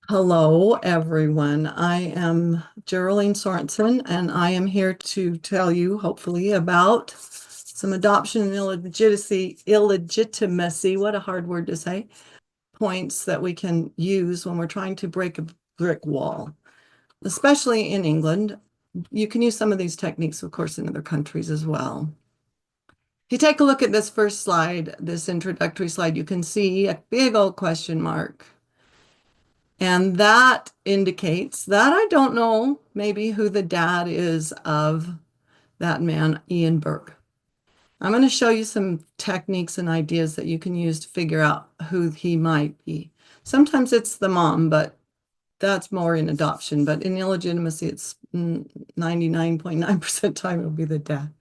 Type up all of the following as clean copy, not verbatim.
Hello, everyone. I am Jerroleen Sorensen, and I am here to tell you, hopefully, about some adoption and illegitimacy, what a hard word to say, points that we can use when we're trying to break a brick wall, especially in England. You can use some of these techniques, of course, in other countries as well. If you take a look at this first slide, this introductory slide, you can see a big old question mark. And that indicates that I don't know maybe who the dad is of that man, Ian Burke. I'm going to show you some techniques and ideas that you can use to figure out who he might be. Sometimes it's the mom, but that's more in adoption. But in illegitimacy, it's 99.9% time it'll be the dad.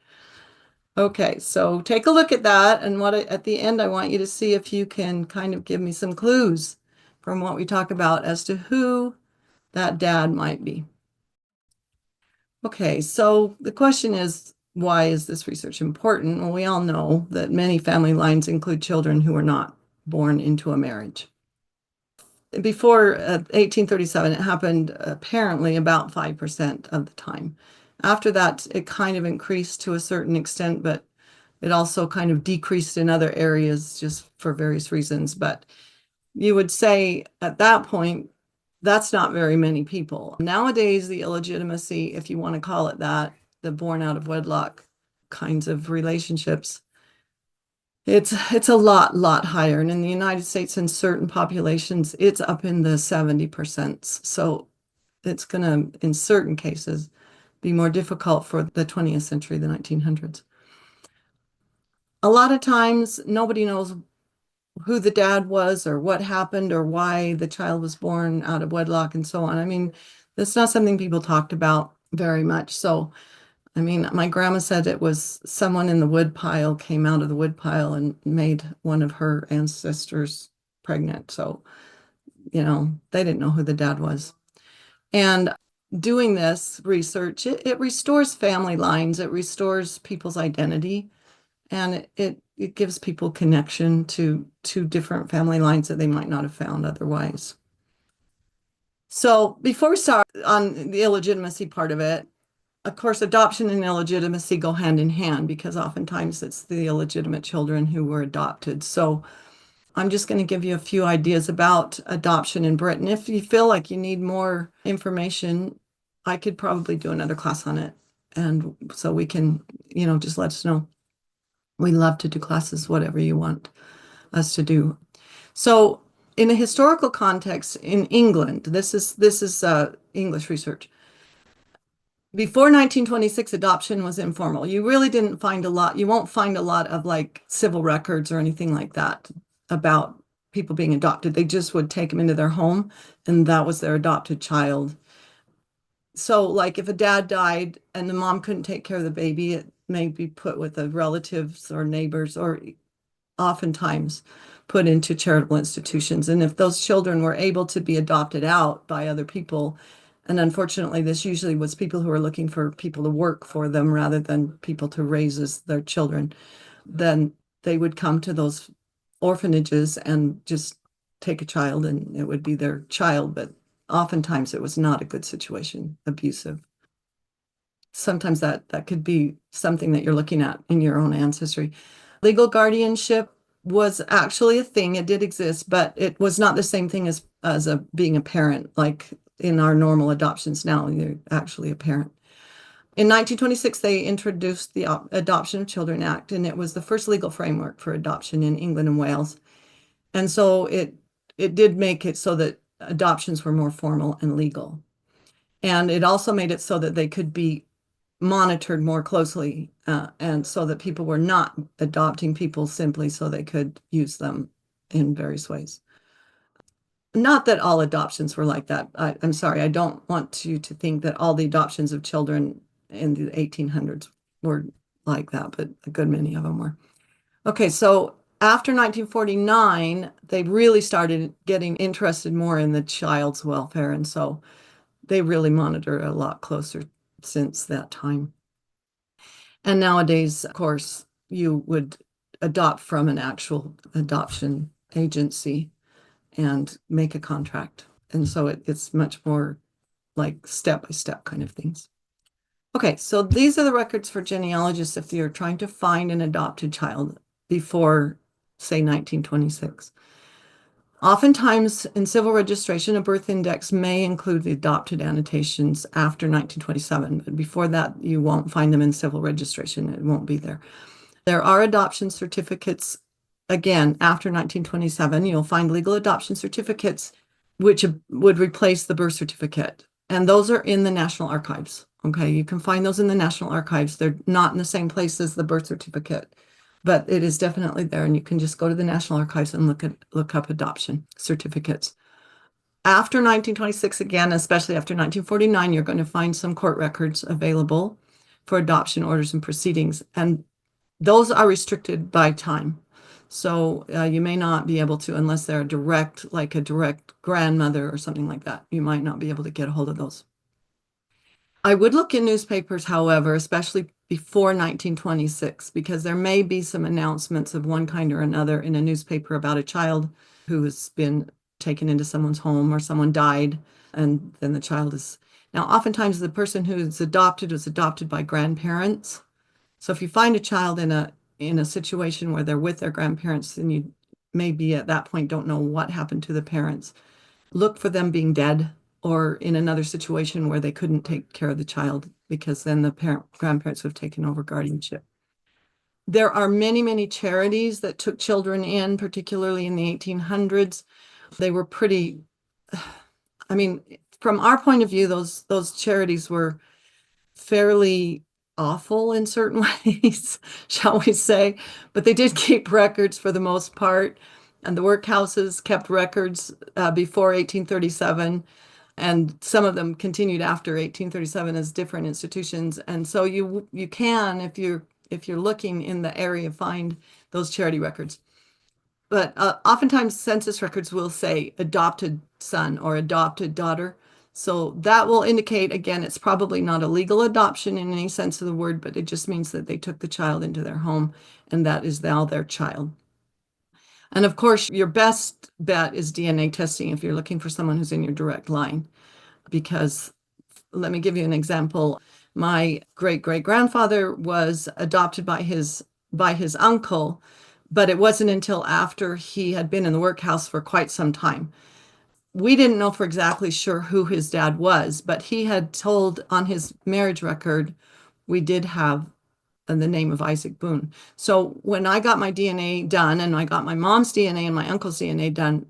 Okay, so take a look at that. And at the end, I want you to see if you can kind of give me some clues from what we talk about as to who that dad might be. Okay, so the question is, why is this research important? Well, we all know that many family lines include children who are not born into a marriage. Before 1837, it happened apparently about 5% of the time. After that, it kind of increased to a certain extent, but it also kind of decreased in other areas just for various reasons. But you would say at that point, that's not very many people. Nowadays, the illegitimacy, if you want to call it that, the born out of wedlock kinds of relationships, it's a lot higher. And in the United States, in certain populations, it's up in the 70%. So it's going to, in certain cases, be more difficult for the 20th century, the 1900s. A lot of times, nobody knows who the dad was or what happened or why the child was born out of wedlock and so on. I mean, that's not something people talked about very much. So, I mean, my grandma said it was someone in the woodpile came out of the woodpile and made one of her ancestors pregnant. So, they didn't know who the dad was. And doing this research, it restores family lines, it restores people's identity, and it gives people connection to different family lines that they might not have found otherwise. So before we start on the illegitimacy part of it, of course, adoption and illegitimacy go hand in hand because oftentimes it's the illegitimate children who were adopted. So I'm just going to give you a few ideas about adoption in Britain. If you feel like you need more information, I could probably do another class on it. And so we can, just let us know. We love to do classes, whatever you want us to do. So in a historical context in England, this is English research. Before 1926, adoption was informal. You really didn't find a lot. You won't find a lot of like civil records or anything like that about people being adopted. They just would take them into their home, and that was their adopted child. So, like, if a dad died and the mom couldn't take care of the baby, it may be put with the relatives or neighbors, or oftentimes put into charitable institutions. And if those children were able to be adopted out by other people, and unfortunately, this usually was people who were looking for people to work for them rather than people to raise as their children, then they would come to those orphanages and just take a child, and it would be their child. But oftentimes it was not a good situation, abusive. Sometimes that could be something that you're looking at in your own ancestry. Legal guardianship was actually a thing. It did exist, but it was not the same thing as being a parent. Like in our normal adoptions now, you're actually a parent. In 1926, they introduced the Adoption of Children Act, and it was the first legal framework for adoption in England and Wales. And so it did make it so that adoptions were more formal and legal. And it also made it so that they could be monitored more closely, and so that people were not adopting people simply so they could use them in various ways. Not that all adoptions were like that. I'm sorry, I don't want you to think that all the adoptions of children in the 1800s were like that, but a good many of them were. Okay, so after 1949, they really started getting interested more in the child's welfare, and so they really monitor a lot closer since that time. And nowadays, of course, you would adopt from an actual adoption agency and make a contract. And so it's much more like step-by-step kind of things. Okay, so these are the records for genealogists if you're trying to find an adopted child before, say, 1926. Oftentimes, in civil registration, a birth index may include the adopted annotations after 1927, but before that, you won't find them in civil registration. It won't be there. There are adoption certificates, again, after 1927. You'll find legal adoption certificates, which would replace the birth certificate. And those are in the National Archives. Okay, you can find those in the National Archives. They're not in the same place as the birth certificate, but it is definitely there. And you can just go to the National Archives and look up adoption certificates. After 1926, again, especially after 1949, you're going to find some court records available for adoption orders and proceedings. And those are restricted by time. So you may not be able to, unless they're direct, like a direct grandmother or something like that, you might not be able to get a hold of those. I would look in newspapers, however, especially before 1926, because there may be some announcements of one kind or another in a newspaper about a child who has been taken into someone's home or someone died, and then the child is. Now, oftentimes the person who is adopted was adopted by grandparents. So if you find a child in a situation where they're with their grandparents and you maybe at that point don't know what happened to the parents, look for them being dead or in another situation where they couldn't take care of the child because then the grandparents would have taken over guardianship. There are many, many charities that took children in, particularly in the 1800s. They were pretty, I mean, from our point of view, those charities were fairly awful in certain ways, shall we say, but they did keep records for the most part. And the workhouses kept records before 1837, and some of them continued after 1837 as different institutions. And so you can, if you're looking in the area, find those charity records. But oftentimes census records will say adopted son or adopted daughter. So that will indicate, again, it's probably not a legal adoption in any sense of the word, but it just means that they took the child into their home and that is now their child. And of course, your best bet is DNA testing if you're looking for someone who's in your direct line. Because let me give you an example. My great-great-grandfather was adopted by his uncle, but it wasn't until after he had been in the workhouse for quite some time. We didn't know for exactly sure who his dad was, but he had told on his marriage record, we did have the name of Isaac Boone. So when I got my DNA done and I got my mom's DNA and my uncle's DNA done,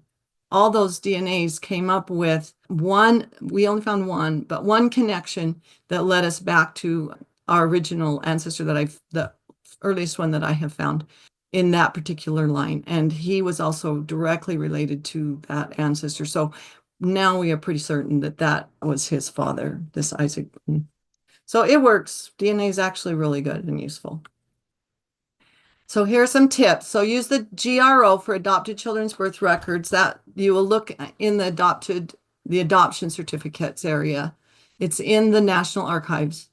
all those DNAs came up with one, we only found one, but one connection that led us back to our original ancestor the earliest one that I have found in that particular line. And he was also directly related to that ancestor. So now we are pretty certain that that was his father, this Isaac. So it works. DNA is actually really good and useful. So here are some tips. So use the GRO for adopted children's birth records. That you will look in the adoption certificates area. It's in the National Archives.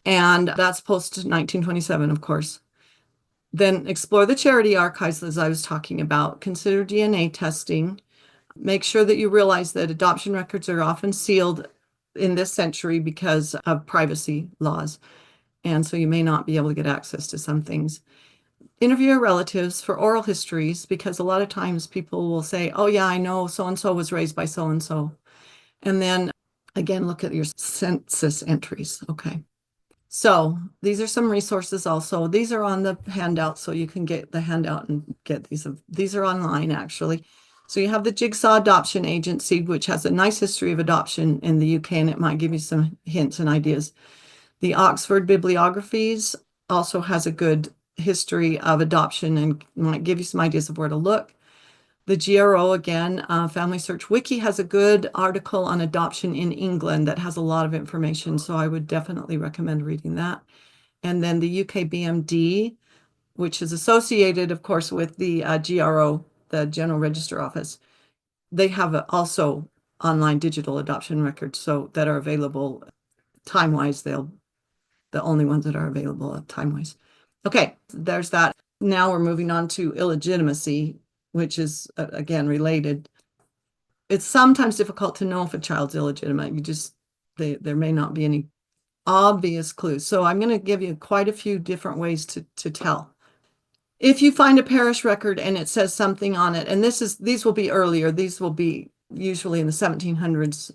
And that's post 1927, of course. Then explore the charity archives, as I was talking about. Consider DNA testing. Make sure that you realize that adoption records are often sealed in this century because of privacy laws. And so you may not be able to get access to some things. Interview your relatives for oral histories, because a lot of times people will say, oh yeah, I know so-and-so was raised by so-and-so. And then again, look at your census entries. Okay. So these are some resources also. These are on the handout, so you can get the handout and get these. These are online, actually. So you have the Jigsaw Adoption Agency, which has a nice history of adoption in the UK, and it might give you some hints and ideas. The Oxford Bibliographies also has a good history of adoption and might give you some ideas of where to look. The GRO, again, Family Search Wiki has a good article on adoption in England that has a lot of information, so I would definitely recommend reading that. And then the UK BMD, which is associated, of course, with the GRO, the General Register Office. They have also online digital adoption records so that are available time-wise. They'll the only ones that are available time-wise. Okay, there's that. Now we're moving on to illegitimacy, which is, again, related. It's sometimes difficult to know if a child's illegitimate. There may not be any obvious clues. So I'm going to give you quite a few different ways to tell. If you find a parish record and it says something on it, and these will be earlier, these will be usually in the 1700s,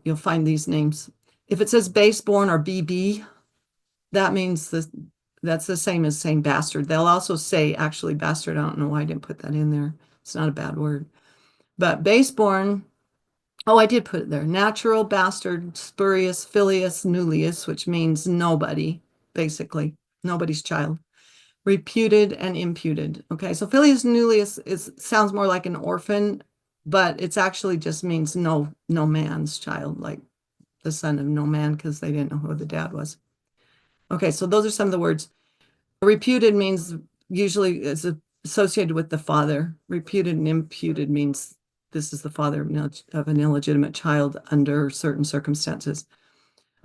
you'll find these names. If it says baseborn or BB, that means that's the same as saying bastard. They'll also say actually bastard. I don't know why I didn't put that in there. It's not a bad word. But baseborn, oh, I did put it there. Natural, bastard, spurious, filius, nullius, which means nobody, basically, nobody's child. Reputed and imputed. Okay, so filius nullius sounds more like an orphan, but it's actually just means no man's child, like the son of no man, because they didn't know who the dad was. Okay, so those are some of the words. Reputed means usually is associated with the father. Reputed and imputed means this is the father of an illegitimate child under certain circumstances.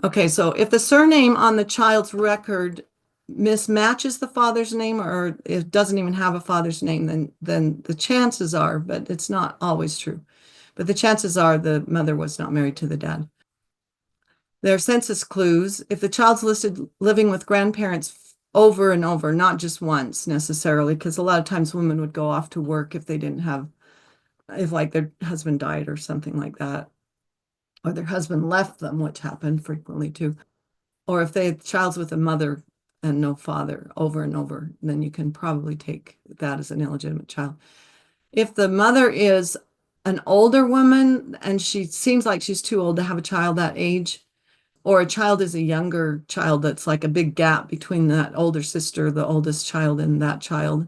Okay, so if the surname on the child's record mismatches the father's name or it doesn't even have a father's name, then the chances are, but it's not always true, but the chances are the mother was not married to the dad. There are census clues. If the child's listed living with grandparents over and over, not just once necessarily, because a lot of times women would go off to work if they didn't have, if like their husband died or something like that, or their husband left them, which happened frequently too. Or if the child's with a mother and no father over and over, then you can probably take that as an illegitimate child. If the mother is an older woman and she seems like she's too old to have a child that age, or a child is a younger child that's like a big gap between that older sister, the oldest child, and that child,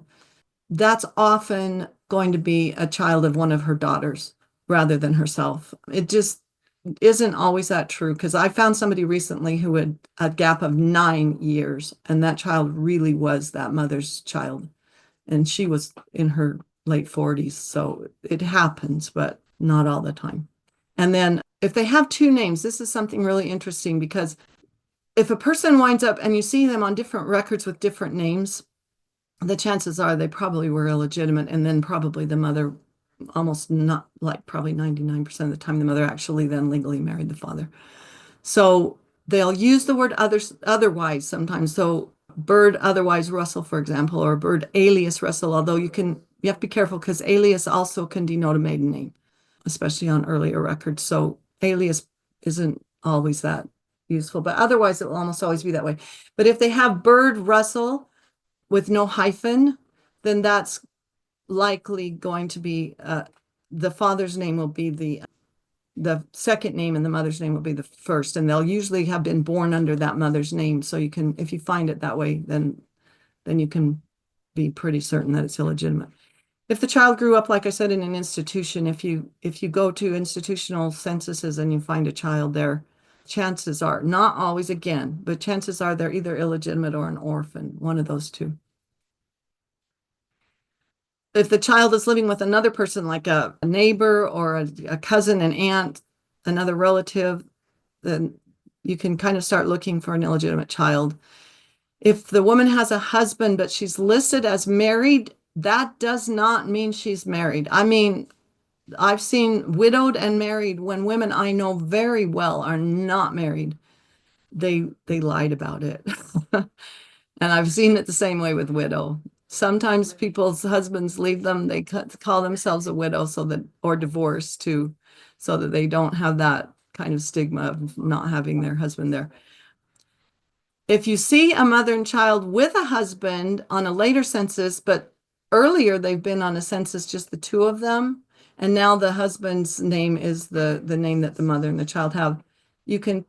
that's often going to be a child of one of her daughters rather than herself. It just isn't always that true because I found somebody recently who had a gap of 9 years, and that child really was that mother's child. And she was in her late 40s. So it happens, but not all the time. And then if they have two names, this is something really interesting because if a person winds up and you see them on different records with different names, the chances are they probably were illegitimate. And then probably the mother, almost not like probably 99% of the time, the mother actually then legally married the father. So they'll use the word otherwise sometimes. So bird otherwise Russell, for example, or bird alias Russell, although you have to be careful because alias also can denote a maiden name, especially on earlier records. So alias isn't always that useful, but otherwise it will almost always be that way. But if they have bird Russell with no hyphen, then that's likely going to be the father's name will be the second name and the mother's name will be the first, and they'll usually have been born under that mother's name. So you can, if you find it that way, then you can be pretty certain that it's illegitimate. If the child grew up, like I said, in an institution, if you go to institutional censuses and you find a child there, chances are, not always again, but chances are they're either illegitimate or an orphan, one of those two. If the child is living with another person, like a neighbor or a cousin, an aunt, another relative, then you can kind of start looking for an illegitimate child. If the woman has a husband, but she's listed as married, that does not mean she's married. I mean, I've seen widowed and married when women I know very well are not married. They lied about it. And I've seen it the same way with widow. Sometimes people's husbands leave them, they call themselves a widow or divorced too, so that they don't have that kind of stigma of not having their husband there. If you see a mother and child with a husband on a later census, but earlier they've been on a census just the two of them, and now the husband's name is the name that the mother and the child have, you can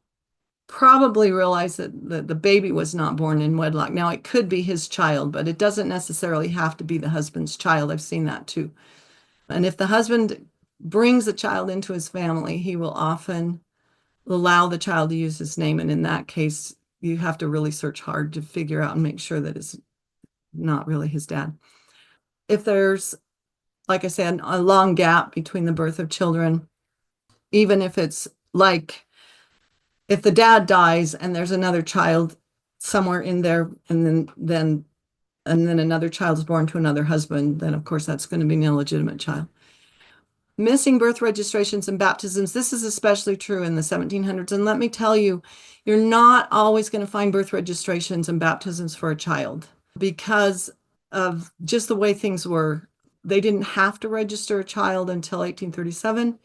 probably realize that the baby was not born in wedlock. Now, it could be his child, but it doesn't necessarily have to be the husband's child. I've seen that too. And if the husband brings a child into his family, he will often allow the child to use his name. And in that case, you have to really search hard to figure out and make sure that it's not really his dad. If there's, like I said, a long gap between the birth of children, even if it's like if the dad dies and there's another child somewhere in there, and then another child is born to another husband, then of course that's going to be an illegitimate child. Missing birth registrations and baptisms. This is especially true in the 1700s. And let me tell you, you're not always going to find birth registrations and baptisms for a child because of just the way things were. They didn't have to register a child until 1837,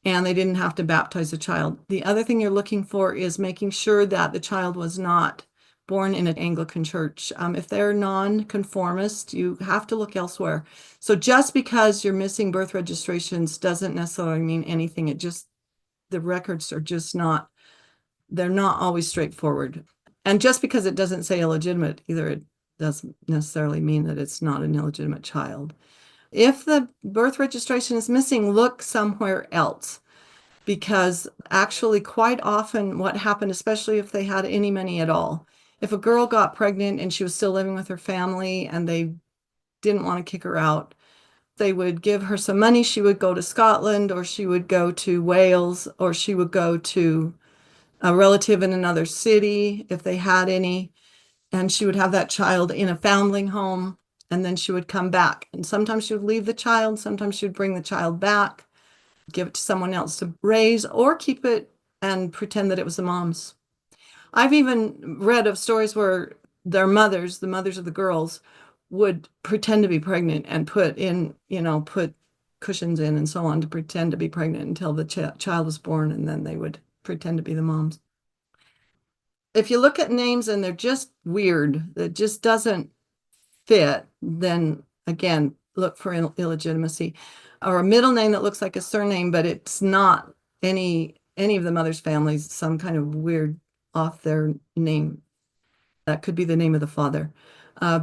and they didn't have to baptize a child. The other thing you're looking for is making sure that the child was not born in an Anglican church. If they're non-conformist, you have to look elsewhere. So just because you're missing birth registrations doesn't necessarily mean anything. The records are just not, they're not always straightforward. And just because it doesn't say illegitimate either, it doesn't necessarily mean that it's not an illegitimate child. If the birth registration is missing, look somewhere else. Because actually, quite often, what happened, especially if they had any money at all, if a girl got pregnant and she was still living with her family and they didn't want to kick her out, they would give her some money. She would go to Scotland, or she would go to Wales, or she would go to a relative in another city if they had any. And she would have that child in a foundling home, and then she would come back. And sometimes she would leave the child, sometimes she would bring the child back, give it to someone else to raise, or keep it and pretend that it was the mom's. I've even read of stories where their mothers, the mothers of the girls, would pretend to be pregnant and put cushions in and so on to pretend to be pregnant until the child was born, and then they would pretend to be the moms. If you look at names and they're just weird, that just doesn't fit, then again, look for illegitimacy. Or a middle name that looks like a surname, but it's not any of the mother's families, some kind of weird off their name. That could be the name of the father.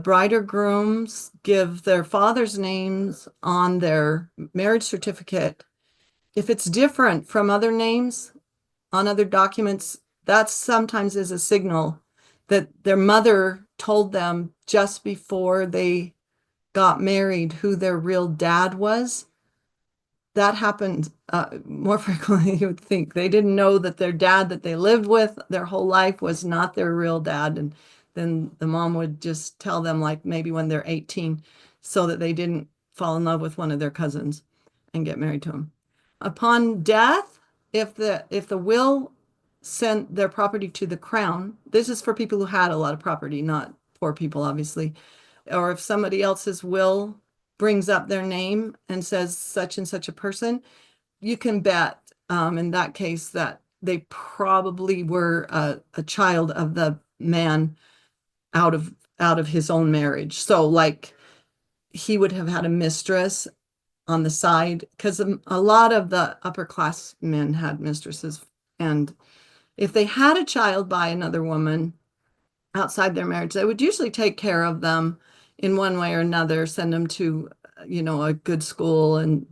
Bride or grooms give their father's names on their marriage certificate. If it's different from other names on other documents, that sometimes is a signal that their mother told them just before they got married who their real dad was. That happened more frequently than you would think. They didn't know that their dad that they lived with their whole life was not their real dad. And then the mom would just tell them, like maybe when they're 18, so that they didn't fall in love with one of their cousins and get married to him. Upon death, if the will sent their property to the crown, this is for people who had a lot of property, not poor people, obviously. Or if somebody else's will brings up their name and says such and such a person, you can bet in that case that they probably were a child of the man out of his own marriage. So like he would have had a mistress on the side, because a lot of the upper class men had mistresses. And if they had a child by another woman outside their marriage, they would usually take care of them in one way or another, send them to, a good school, and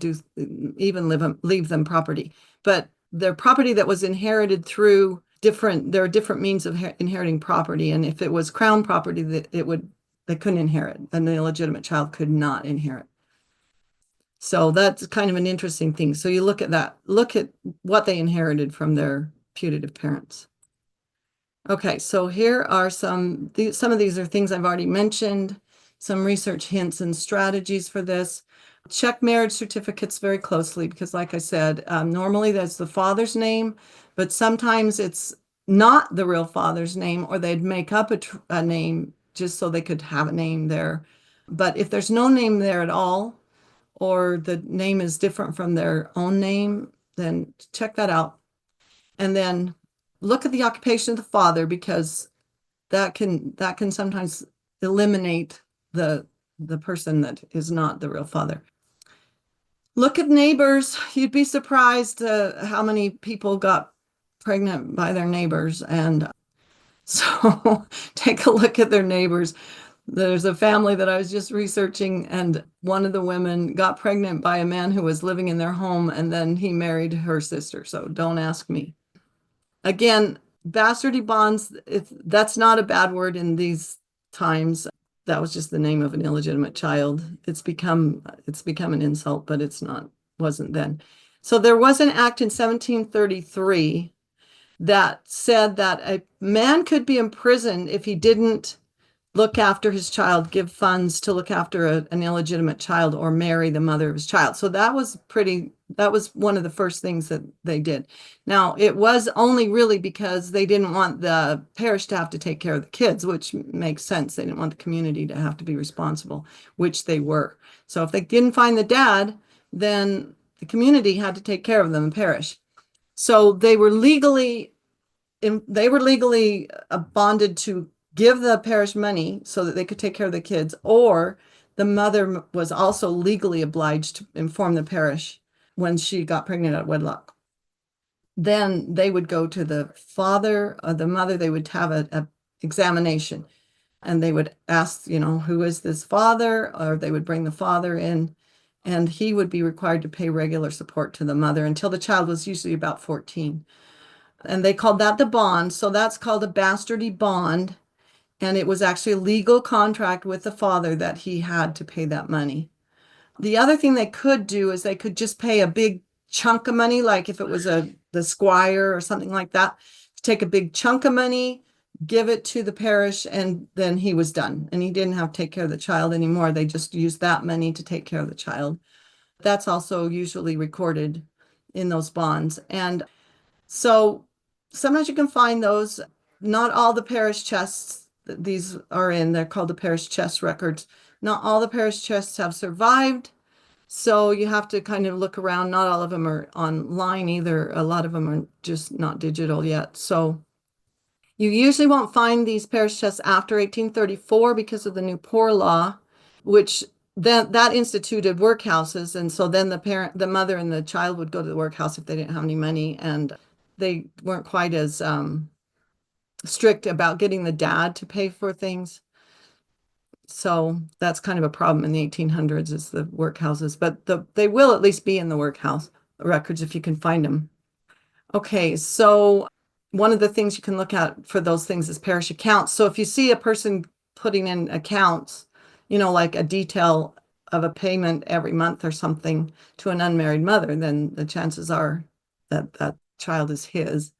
even leave them property. But their property that was inherited through there are different means of inheriting property. And if it was crown property, they couldn't inherit, and the illegitimate child could not inherit. So that's kind of an interesting thing. So you look at that, look at what they inherited from their putative parents. Okay, so here are some of these are things I've already mentioned, some research hints and strategies for this. Check marriage certificates very closely because, like I said, normally that's the father's name, but sometimes it's not the real father's name, or they'd make up a name just so they could have a name there. But if there's no name there at all, or the name is different from their own name, then check that out. And then look at the occupation of the father, because that can sometimes eliminate the person that is not the real father. Look at neighbors. You'd be surprised how many people got pregnant by their neighbors. And so take a look at their neighbors. There's a family that I was just researching, and one of the women got pregnant by a man who was living in their home, and then he married her sister. So don't ask me. Again, bastardy bonds, that's not a bad word in these times. That was just the name of an illegitimate child. It's become an insult, but wasn't then. So there was an act in 1733 that said that a man could be imprisoned if he didn't look after his child, give funds to look after an illegitimate child, or marry the mother of his child. So that was one of the first things that they did. Now, it was only really because they didn't want the parish to have to take care of the kids, which makes sense. They didn't want the community to have to be responsible, which they were. So if they didn't find the dad, then the community had to take care of them, the parish. So they were legally bonded to give the parish money so that they could take care of the kids, or the mother was also legally obliged to inform the parish when she got pregnant out of wedlock. Then they would go to the father or the mother, they would have a examination, and they would ask, who is this father? Or they would bring the father in, and he would be required to pay regular support to the mother until the child was usually about 14. And they called that the bond. So that's called a bastardy bond. And it was actually a legal contract with the father that he had to pay that money. The other thing they could do is they could just pay a big chunk of money, like if it was the squire or something like that, take a big chunk of money, give it to the parish, and then he was done. And he didn't have to take care of the child anymore. They just used that money to take care of the child. That's also usually recorded in those bonds. And so sometimes you can find those. Not all the parish chests that these are in, they're called the parish chest records. Not all the parish chests have survived. So you have to kind of look around. Not all of them are online either. A lot of them are just not digital yet. So you usually won't find these parish chests after 1834 because of the new poor law, which then that instituted workhouses. And so then the mother and the child would go to the workhouse if they didn't have any money, and they weren't quite as strict about getting the dad to pay for things. So that's kind of a problem in the 1800s is the workhouses, but they will at least be in the workhouse records if you can find them. Okay, so one of the things you can look at for those things is parish accounts. So if you see a person putting in accounts, like a detail of a payment every month or something to an unmarried mother, then the chances are that that child is his.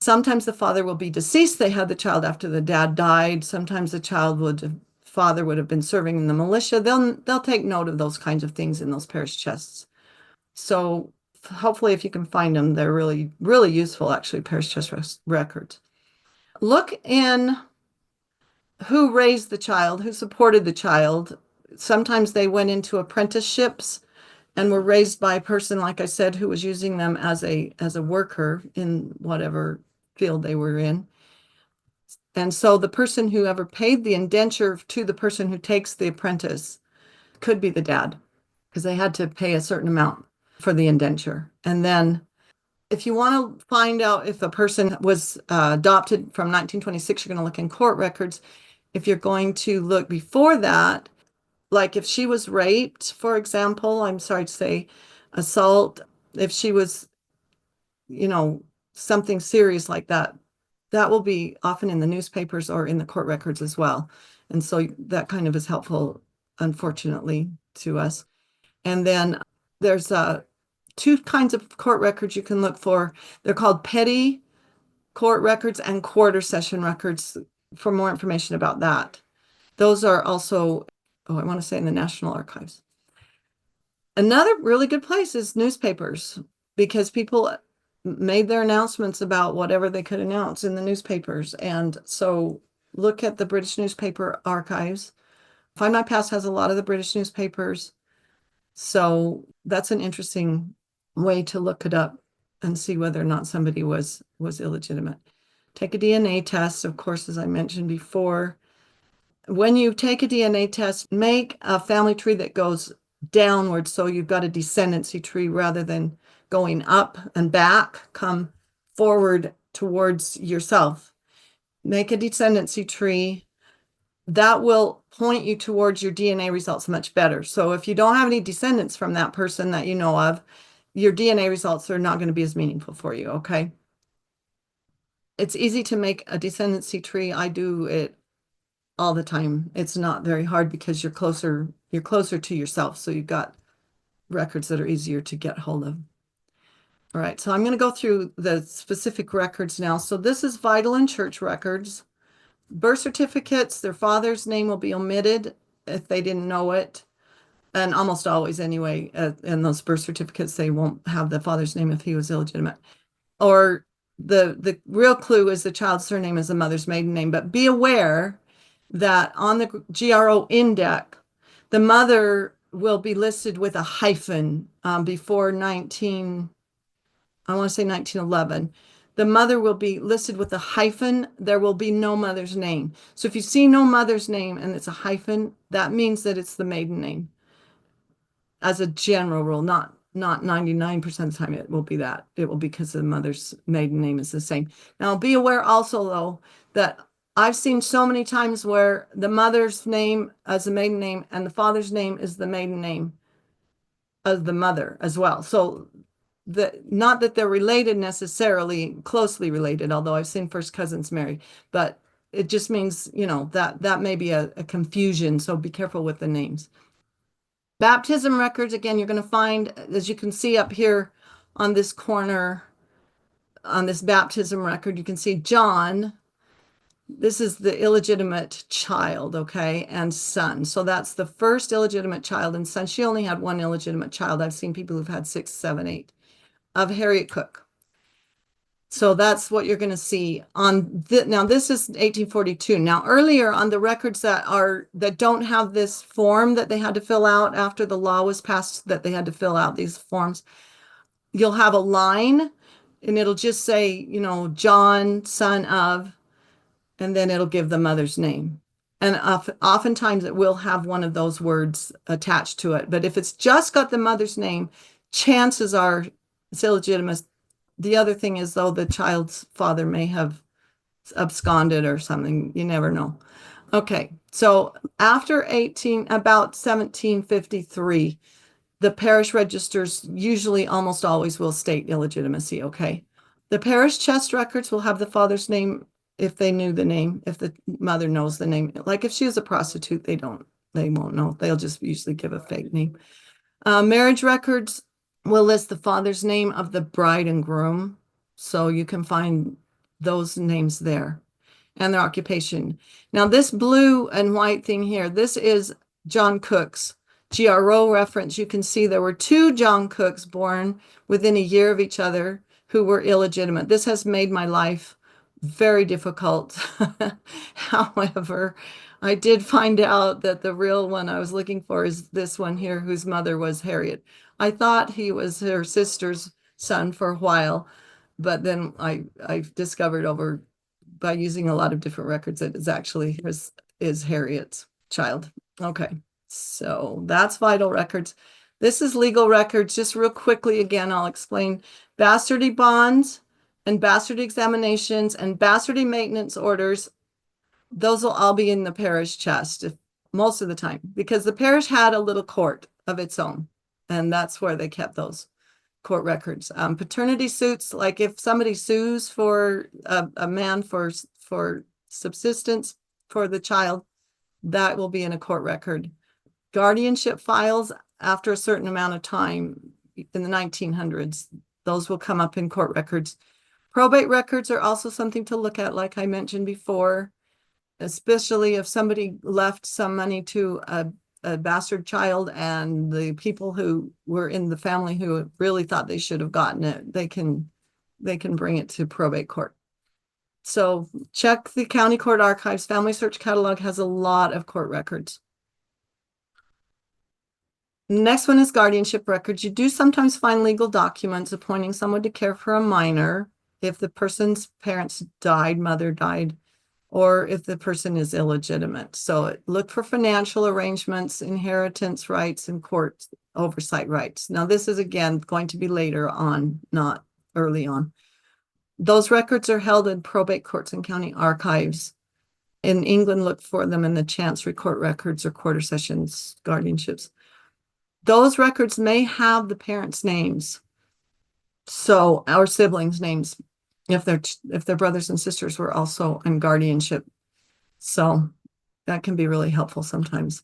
Sometimes the father will be deceased. They had the child after the dad died. Sometimes the father would have been serving in the militia. They'll take note of those kinds of things in those parish chests. So hopefully if you can find them, they're really, really useful, actually, parish chest records. Look in who raised the child, who supported the child. Sometimes they went into apprenticeships and were raised by a person, like I said, who was using them as a worker in whatever field they were in. And so the person who ever paid the indenture to the person who takes the apprentice could be the dad, because they had to pay a certain amount for the indenture. And then if you want to find out if a person was adopted from 1926, you're going to look in court records. If you're going to look before that, like if she was raped, for example, I'm sorry to say, assault, if she was, something serious like that, that will be often in the newspapers or in the court records as well. And so that kind of is helpful, unfortunately, to us. And then there's two kinds of court records you can look for. They're called petty court records and quarter session records for more information about that. Those are also, I want to say in the National Archives. Another really good place is newspapers, because people made their announcements about whatever they could announce in the newspapers. And so look at the British newspaper archives. Find My Past has a lot of the British newspapers. So that's an interesting way to look it up and see whether or not somebody was illegitimate. Take a DNA test, of course, as I mentioned before. When you take a DNA test, make a family tree that goes downward, so you've got a descendancy tree rather than going up and back. Come forward towards yourself. Make a descendancy tree. That will point you towards your DNA results much better. So if you don't have any descendants from that person that you know of, your DNA results are not going to be as meaningful for you, okay? It's easy to make a descendancy tree. I do it all the time. It's not very hard because you're closer to yourself. So you've got records that are easier to get hold of. All right, so I'm going to go through the specific records now. So this is vital and church records. Birth certificates, their father's name will be omitted if they didn't know it. And almost always anyway, in those birth certificates, they won't have the father's name if he was illegitimate. Or the real clue is the child's surname is the mother's maiden name. But be aware that on the GRO index, the mother will be listed with a hyphen before 19, I want to say 1911. The mother will be listed with a hyphen. There will be no mother's name. So if you see no mother's name and it's a hyphen, that means that it's the maiden name as a general rule, not 99% of the time it will be that. It will be because the mother's maiden name is the same. Now, be aware also, though, that I've seen so many times where the mother's name as the maiden name and the father's name is the maiden name of the mother as well. So not that they're related necessarily, closely related, although I've seen first cousins married, but it just means, that may be a confusion. So be careful with the names. Baptism records, again, you're going to find, as you can see up here on this corner, on this baptism record, you can see John. This is the illegitimate child, okay, and son. So that's the first illegitimate child and son. She only had one illegitimate child. I've seen people who've had 6, 7, 8 of Harriet Cook. So that's what you're going to see on now this is 1842. Now earlier on the records that don't have this form that they had to fill out after the law was passed, that they had to fill out these forms, you'll have a line and it'll just say, John, son of, and then it'll give the mother's name. And oftentimes it will have one of those words attached to it. But if it's just got the mother's name, chances are it's illegitimate. The other thing is, though, the child's father may have absconded or something. You never know. Okay, so after about 1753, the parish registers usually almost always will state illegitimacy, okay? The parish chest records will have the father's name if they knew the name, if the mother knows the name. Like if she was a prostitute, they won't know. They'll just usually give a fake name. Marriage records will list the father's name of the bride and groom. So you can find those names there and their occupation. Now this blue and white thing here, this is John Cook's GRO reference. You can see there were 2 John Cooks born within a year of each other who were illegitimate. This has made my life very difficult. However, I did find out that the real one I was looking for is this one here, whose mother was Harriet. I thought he was her sister's son for a while, but then I discovered by using a lot of different records that is Harriet's child. Okay, so that's vital records. This is legal records. Just real quickly, again, I'll explain bastardy bonds and bastardy examinations and bastardy maintenance orders. Those will all be in the parish chest most of the time, because the parish had a little court of its own, and that's where they kept those court records. Paternity suits, like if somebody sues for a man for subsistence for the child, that will be in a court record. Guardianship files after a certain amount of time in the 1900s, those will come up in court records. Probate records are also something to look at, like I mentioned before, especially if somebody left some money to a bastard child and the people who were in the family who really thought they should have gotten it, they can bring it to probate court. So check the county court archives. Family Search Catalog has a lot of court records. Next one is guardianship records. You do sometimes find legal documents appointing someone to care for a minor if the person's parents died, mother died, or if the person is illegitimate. So look for financial arrangements, inheritance rights, and court oversight rights. Now, this is, again, going to be later on, not early on. Those records are held in probate courts and county archives. In England, look for them in the Chancery Court records or quarter sessions guardianships. Those records may have the parents' names, so our siblings' names, if their brothers and sisters were also in guardianship. So that can be really helpful sometimes.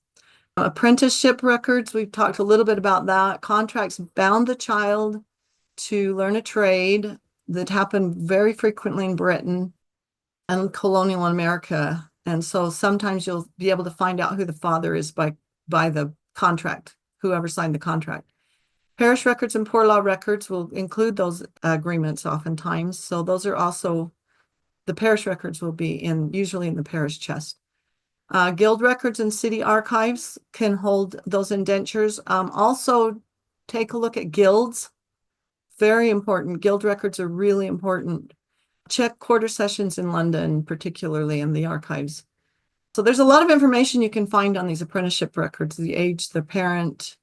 Apprenticeship records, we've talked a little bit about that. Contracts bound the child to learn a trade that happened very frequently in Britain and colonial America And so sometimes you'll be able to find out who the father is by the contract, whoever signed the contract. Parish records and poor law records will include those agreements oftentimes. So those are also, the parish records will be usually in the parish chest. Guild records and city archives can hold those indentures. Also, take a look at guilds. Very important. Guild records are really important. Check quarter sessions in London, particularly in the archives. So there's a lot of information you can find on these apprenticeship records, the age, the parent,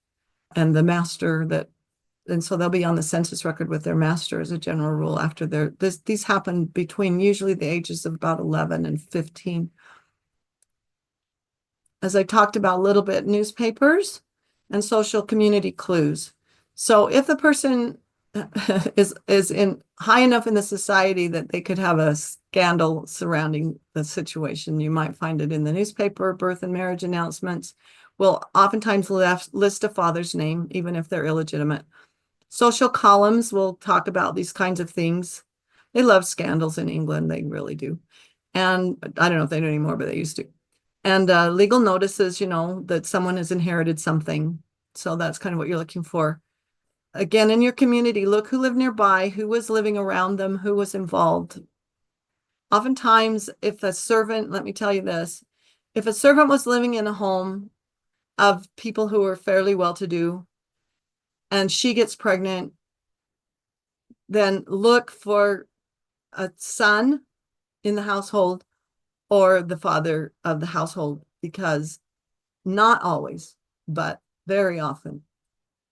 and the master and so they'll be on the census record with their master as a general rule after these happen between usually the ages of about 11 and 15. As I talked about a little bit, newspapers and social community clues. So if the person is in high enough in the society that they could have a scandal surrounding the situation, you might find it in the newspaper. Birth and marriage announcements will oftentimes list a father's name, even if they're illegitimate. Social columns will talk about these kinds of things. They love scandals in England, they really do. And I don't know if they do anymore, but they used to. And legal notices, that someone has inherited something. So that's kind of what you're looking for. Again, in your community, look who lived nearby, who was living around them, who was involved. Oftentimes, if a servant, let me tell you this, if a servant was living in a home of people who were fairly well-to-do and she gets pregnant, then look for a son in the household or the father of the household, because not always, but very often,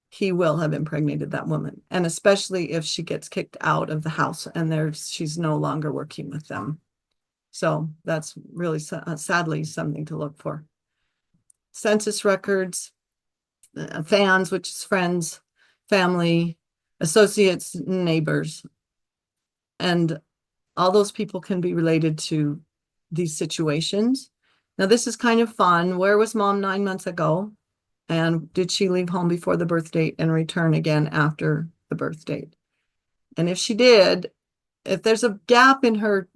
he will have impregnated that woman. And especially if she gets kicked out of the house and she's no longer working with them. So that's really sadly something to look for. Census records, fans, which is friends, family, associates, neighbors. And all those people can be related to these situations. Now, this is kind of fun. Where was mom 9 months ago? And did she leave home before the birth date and return again after the birth date? And if she did, if there's a gap in her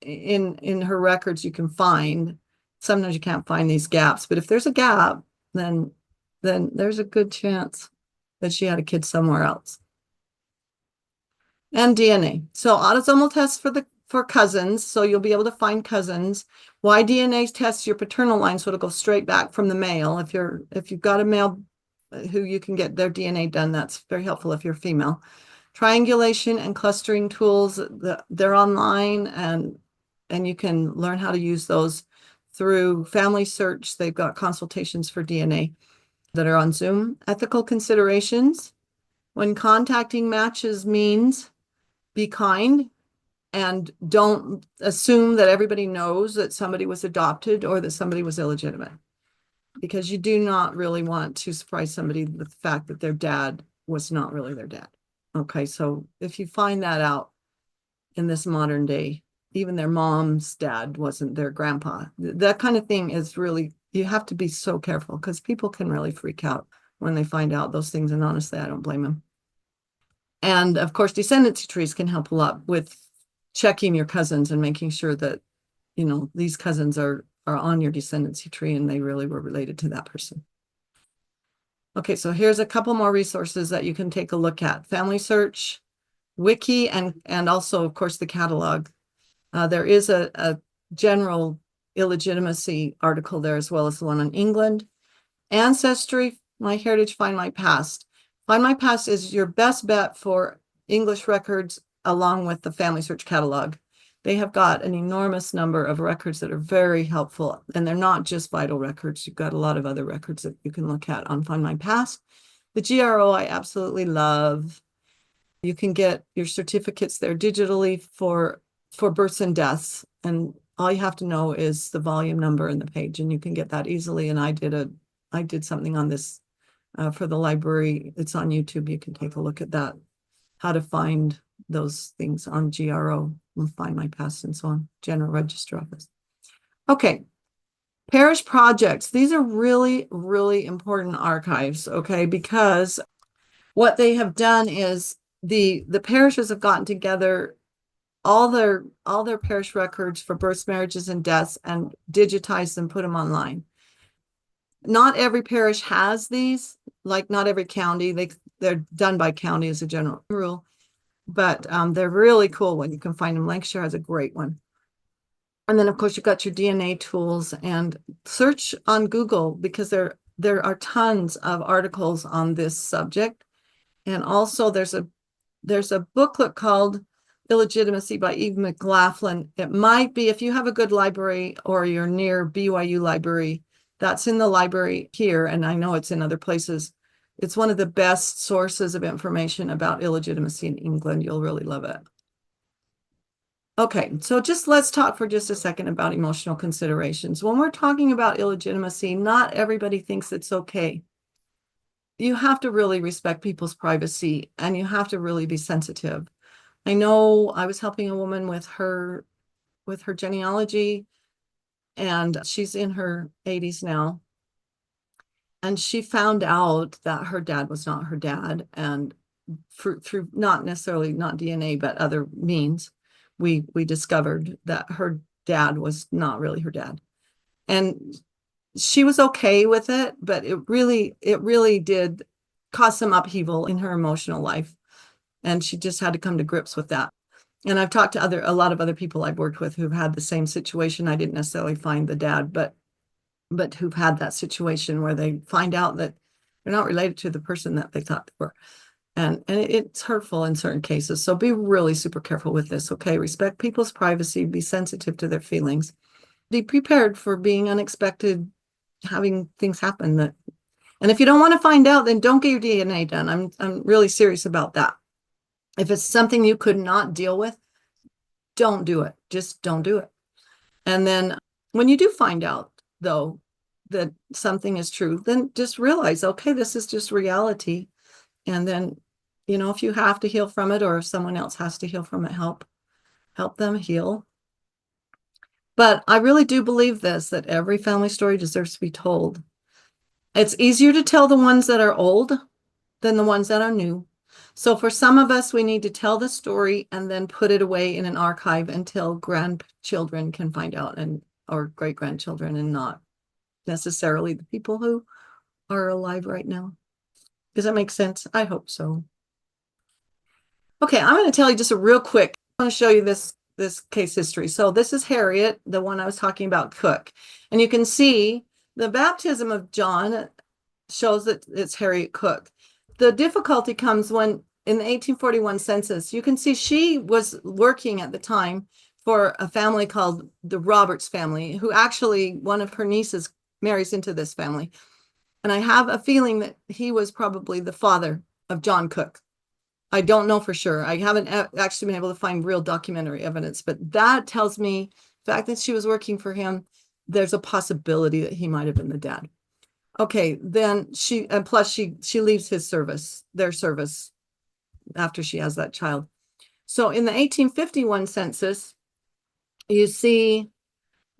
records, you can find. Sometimes you can't find these gaps, but if there's a gap, then there's a good chance that she had a kid somewhere else. And DNA. So autosomal tests for cousins, so you'll be able to find cousins. Why DNA tests your paternal line, so it'll go straight back from the male. If you've got a male who you can get their DNA done, that's very helpful if you're female. Triangulation and clustering tools, they're online, and you can learn how to use those through Family Search. They've got consultations for DNA that are on Zoom. Ethical considerations. When contacting matches means be kind and don't assume that everybody knows that somebody was adopted or that somebody was illegitimate, because you do not really want to surprise somebody with the fact that their dad was not really their dad. Okay, so if you find that out in this modern day, even their mom's dad wasn't their grandpa, that kind of thing is really, you have to be so careful, because people can really freak out when they find out those things. And honestly, I don't blame them. And of course, descendancy trees can help a lot with checking your cousins and making sure that, these cousins are on your descendancy tree and they really were related to that person. Okay, so here's a couple more resources that you can take a look at. Family Search, Wiki, and also, of course, the catalog. There is a general illegitimacy article there, as well as the one on England. Ancestry, My Heritage, Find My Past. Find My Past is your best bet for English records, along with the Family Search catalog. They have got an enormous number of records that are very helpful, and they're not just vital records. You've got a lot of other records that you can look at on Find My Past. The GRO I absolutely love. You can get your certificates there digitally for births and deaths, and all you have to know is the volume number and the page, and you can get that easily. And I did something on this for the library. It's on YouTube. You can take a look at that, how to find those things on GRO and Find My Past and so on, General Register Office. Okay, parish projects. These are really, really important archives, okay, because what they have done is the parishes have gotten together all their parish records for births, marriages, and deaths and digitize them, put them online. Not every parish has these, like not every county. They're done by county as a general rule, but they're really cool when you can find them. Lancashire has a great one. And then of course you've got your DNA tools, and search on Google because there are tons of articles on this subject. And also there's a booklet called Illegitimacy by Eve McLaughlin. It might be, if you have a good library or you're near BYU library, that's in the library here, and I know it's in other places. It's one of the best sources of information about illegitimacy in England. You'll really love it. Okay, so just let's talk for just a second about emotional considerations. When we're talking about illegitimacy, not everybody thinks it's okay. You have to really respect people's privacy, and you have to really be sensitive. I know I was helping a woman with her genealogy, and she's in her 80s now. And she found out that her dad was not her dad, and through not necessarily not DNA, but other means, we discovered that her dad was not really her dad. And she was okay with it, but it really did cause some upheaval in her emotional life. And she just had to come to grips with that. And I've talked to a lot of other people I've worked with who've had the same situation. I didn't necessarily find the dad, but who've had that situation where they find out that they're not related to the person that they thought they were. And it's hurtful in certain cases. So be really super careful with this, okay? Respect people's privacy, be sensitive to their feelings. Be prepared for being unexpected, having things happen and if you don't want to find out, then don't get your DNA done. I'm really serious about that. If it's something you could not deal with, don't do it. Just don't do it. And then when you do find out, though, that something is true, then just realize, okay, this is just reality. And then, if you have to heal from it, or if someone else has to heal from it, help them heal. But I really do believe this, that every family story deserves to be told. It's easier to tell the ones that are old than the ones that are new. So for some of us, we need to tell the story and then put it away in an archive until grandchildren can find out, or great-grandchildren, and not necessarily the people who are alive right now. Does that make sense? I hope so. Okay, I'm going to tell you just a real quick. I want to show you this case history. So this is Harriet, the one I was talking about, Cook. And you can see the baptism of John shows that it's Harriet Cook. The difficulty comes when in the 1841 census, you can see she was working at the time for a family called the Roberts family, who actually one of her nieces marries into this family. And I have a feeling that he was probably the father of John Cook. I don't know for sure. I haven't actually been able to find real documentary evidence, but that tells me the fact that she was working for him, there's a possibility that he might have been the dad. Okay, then she leaves their service after she has that child. So in the 1851 census, you see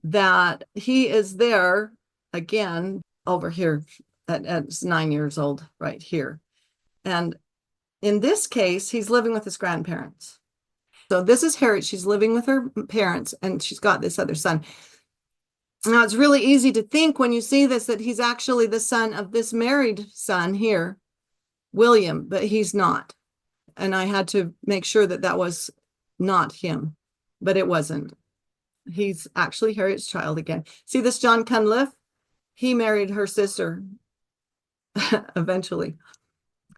that he is there again over here at 9 years old, right here. And in this case, he's living with his grandparents. So this is Harriet. She's living with her parents, and she's got this other son. Now, it's really easy to think when you see this that he's actually the son of this married son here, William, but he's not. And I had to make sure that that was not him, but it wasn't. He's actually Harriet's child again. See this John Cunliffe? He married her sister eventually.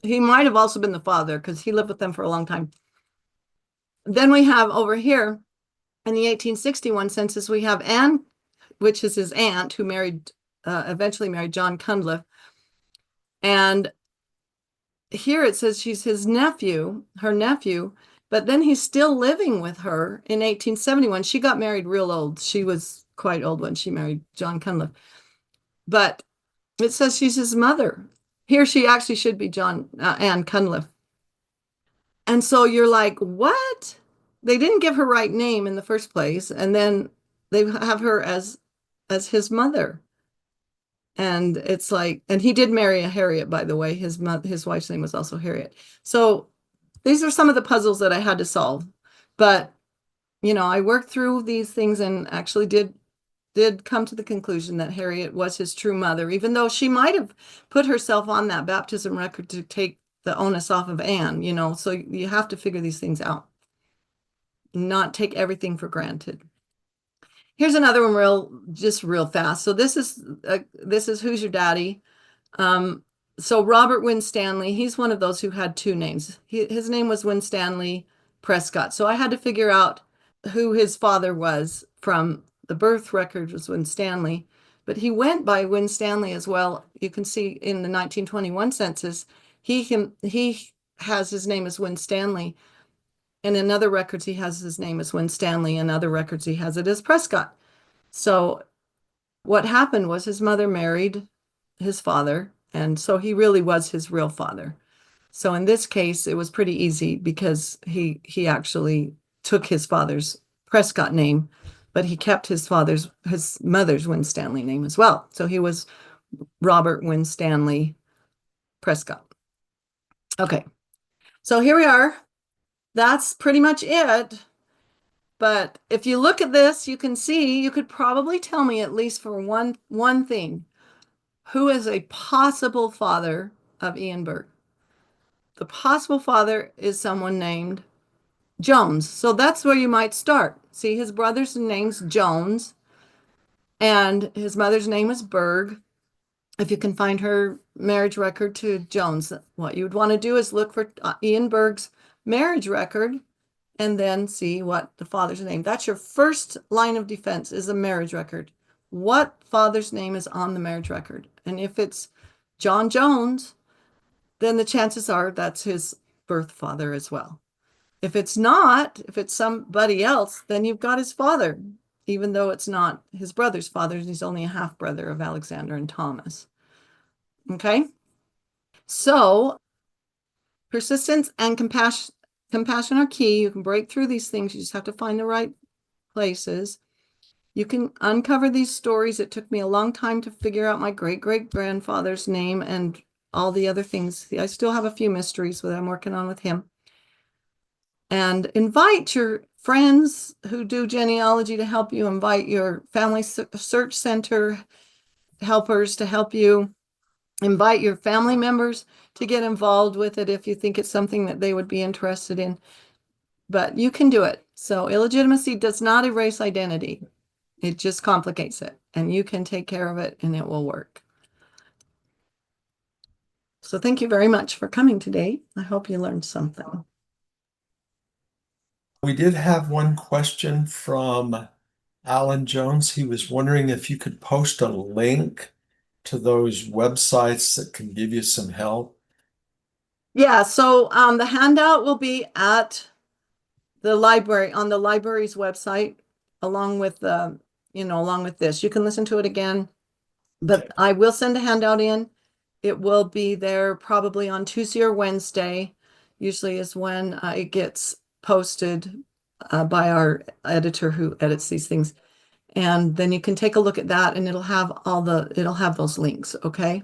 He might have also been the father because he lived with them for a long time. Then we have over here in the 1861 census, we have Anne, which is his aunt, who eventually married John Cunliffe. And here it says she's her nephew, but then he's still living with her in 1871. She got married real old. She was quite old when she married John Cunliffe. But it says she's his mother. Here she actually should be Anne Cunliffe. And so you're like, what? They didn't give her right name in the first place, and then they have her as his mother. And it's like, and he did marry a Harriet, by the way. His wife's name was also Harriet. So these are some of the puzzles that I had to solve. But I worked through these things and actually did come to the conclusion that Harriet was his true mother, even though she might have put herself on that baptism record to take the onus off of Anne. So you have to figure these things out, not take everything for granted. Here's another one just real fast. So this is Who's Your Daddy? Um, so Robert Winstanley, he's one of those who had two names. His name was Winstanley Prescott. So I had to figure out who his father was from the birth record was Winstanley, but he went by Winstanley as well. You can see in the 1921 census, he has his name as Winstanley, and in other records he has his name as Winstanley, and other records he has it as Prescott. So what happened was his mother married his father, and so he really was his real father. So in this case, it was pretty easy because he actually took his father's Prescott name, but he kept his mother's Winstanley name as well. So he was Robert Winstanley Prescott. Okay, so here we are. That's pretty much it. But if you look at this, you can see you could probably tell me at least for one thing. Who is a possible father of Ian Burke? The possible father is someone named Jones. So that's where you might start. See, his brother's name's Jones, and his mother's name is Berg. If you can find her marriage record to Jones, what you would want to do is look for Ian Berg's marriage record and then see what the father's name. That's your first line of defense is a marriage record. What father's name is on the marriage record? And if it's John Jones, then the chances are that's his birth father as well. If it's not, if it's somebody else, then you've got his father, even though it's not his brother's father. He's only a half brother of Alexander and Thomas. Okay. So persistence and compassion are key. You can break through these things. You just have to find the right places. You can uncover these stories. It took me a long time to figure out my great-great-grandfather's name and all the other things. I still have a few mysteries that I'm working on with him. And invite your friends who do genealogy to help you. Invite your family search center helpers to help you. Invite your family members to get involved with it if you think it's something that they would be interested in. But you can do it. So illegitimacy does not erase identity. It just complicates it. And you can take care of it and it will work. So thank you very much for coming today. I hope you learned something. We did have one question from Alan Jones. He was wondering if you could post a link to those websites that can give you some help. Yeah, so the handout will be at the library, on the library's website, along with along with this. You can listen to it again, but Okay. I will send a handout in. It will be there probably on Tuesday or Wednesday, usually is when it gets posted by our editor who edits these things. And then you can take a look at that and it'll have those links, okay?